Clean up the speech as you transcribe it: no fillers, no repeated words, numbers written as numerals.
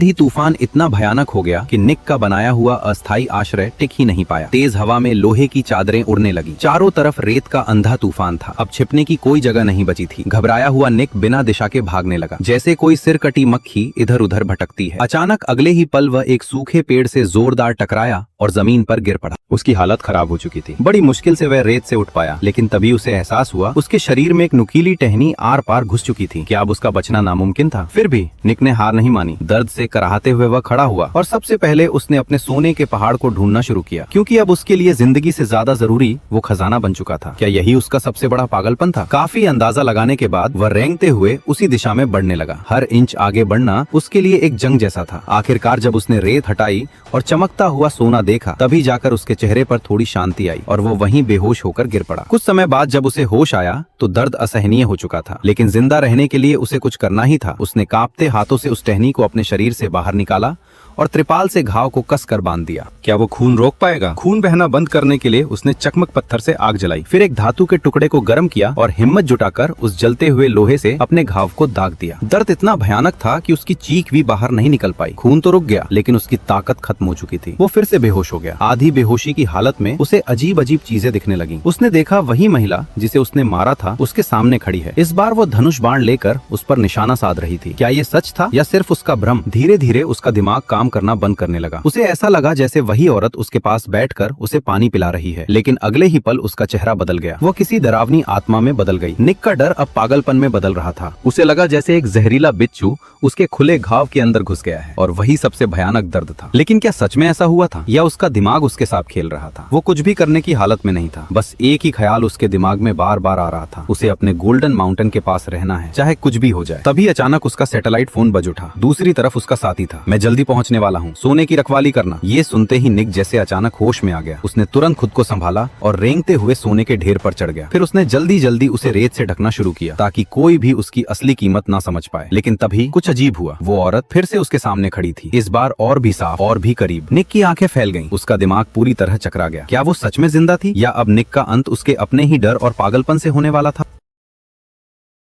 ही तूफान इतना भयानक हो गया कि निक का बनाया हुआ अस्थायी आश्रय टिक ही नहीं पाया। तेज हवा में लोहे की चादरें उड़ने लगी। चारों तरफ रेत का अंधा तूफान था। अब छिपने की कोई जगह नहीं बची थी। घबराया हुआ निक बिना दिशा के भागने लगा, जैसे कोई सिर कटी मक्खी इधर उधर भटकती है। अचानक अगले ही पल वह एक सूखे पेड़ से जोरदार टकराया और जमीन पर गिर पड़ा। उसकी हालत खराब हो चुकी थी। बड़ी मुश्किल से वह रेत से उठ पाया, लेकिन तभी उसे एहसास हुआ उसके शरीर में एक नुकीली टहनी आर पार घुस चुकी थी। क्या अब उसका बचना नामुमकिन था? फिर भी निक ने हार नहीं मानी। दर्द से कराहते हुए वह खड़ा हुआ और सबसे पहले उसने अपने सोने के पहाड़ को ढूंढना शुरू किया, क्योंकि अब उसके लिए जिंदगी से ज्यादा जरूरी वो खजाना बन चुका था। क्या यही उसका सबसे बड़ा पागलपन था? काफी अंदाजा लगाने के बाद वह रेंगते हुए उसी दिशा में बढ़ने लगा। हर इंच आगे बढ़ना उसके लिए एक जंग जैसा था। आखिरकार जब उसने रेत हटाई और चमकता हुआ सोना देखा, तभी जाकर उसके चेहरे पर थोड़ी शांति आई और वो वहीं बेहोश होकर गिर पड़ा। कुछ समय बाद जब उसे होश आया तो दर्द असहनीय हो चुका था, लेकिन जिंदा रहने के लिए उसे कुछ करना ही था। उसने कांपते हाथों से उस टहनी को अपने शरीर से बाहर निकाला और त्रिपाल से घाव को कसकर बांध दिया। क्या वो खून रोक पाएगा? खून बहना बंद करने के लिए उसने चकमक पत्थर से आग जलाई, फिर एक धातु के टुकड़े को गर्म किया और हिम्मत जुटाकर उस जलते हुए लोहे से अपने घाव को दाग दिया। दर्द इतना भयानक था कि उसकी चीख भी बाहर नहीं निकल पाई। खून तो रुक गया, लेकिन उसकी ताकत खत्म हो चुकी थी। वो फिर से बेहोश हो गया। आधी बेहोशी की हालत में उसे अजीब अजीब चीजें दिखने लगी। उसने देखा वही महिला जिसे उसने मारा था उसके सामने खड़ी है। इस बार वो धनुष बाण लेकर उस पर निशाना साध रही थी। क्या ये सच था या सिर्फ उसका भ्रम? धीरे धीरे उसका दिमाग काम करना बंद करने लगा। उसे ऐसा लगा जैसे वही औरत उसके पास बैठकर उसे पानी पिला रही है, लेकिन अगले ही पल उसका चेहरा बदल गया। वो किसी डरावनी आत्मा में बदल गई। निक का डर अब पागलपन में बदल रहा था। उसे लगा जैसे एक जहरीला बिच्छू उसके खुले घाव के अंदर घुस गया है, और वही सबसे भयानक दर्द था। लेकिन क्या सच में ऐसा हुआ था या उसका दिमाग उसके साथ खेल रहा था? वो कुछ भी करने की हालत में नहीं था। बस एक ही ख्याल उसके दिमाग में बार बार आ रहा था, उसे अपने गोल्डन माउंटेन के पास रहना है, चाहे कुछ भी हो जाए। तभी अचानक उसका सैटेलाइट फोन बज उठा। दूसरी तरफ उसका साथी था। मैं जल्दी पहुंचने वाला हूँ, सोने की रखवाली करना। ये सुनते ही निक जैसे अचानक होश में आ गया। उसने तुरंत खुद को संभाला और रेंगते हुए सोने के ढेर पर चढ़ गया। फिर उसने जल्दी जल्दी उसे रेत से ढकना शुरू किया, ताकि कोई भी उसकी असली कीमत ना समझ पाए। लेकिन तभी कुछ अजीब हुआ। वो औरत फिर से उसके सामने खड़ी थी, इस बार और भी साफ और भी करीब। निक की आंखें फैल गईं। उसका दिमाग पूरी तरह चकरा गया। क्या वो सच में जिंदा थी या अब निक का अंत उसके अपने ही डर और पागलपन से होने वाला था?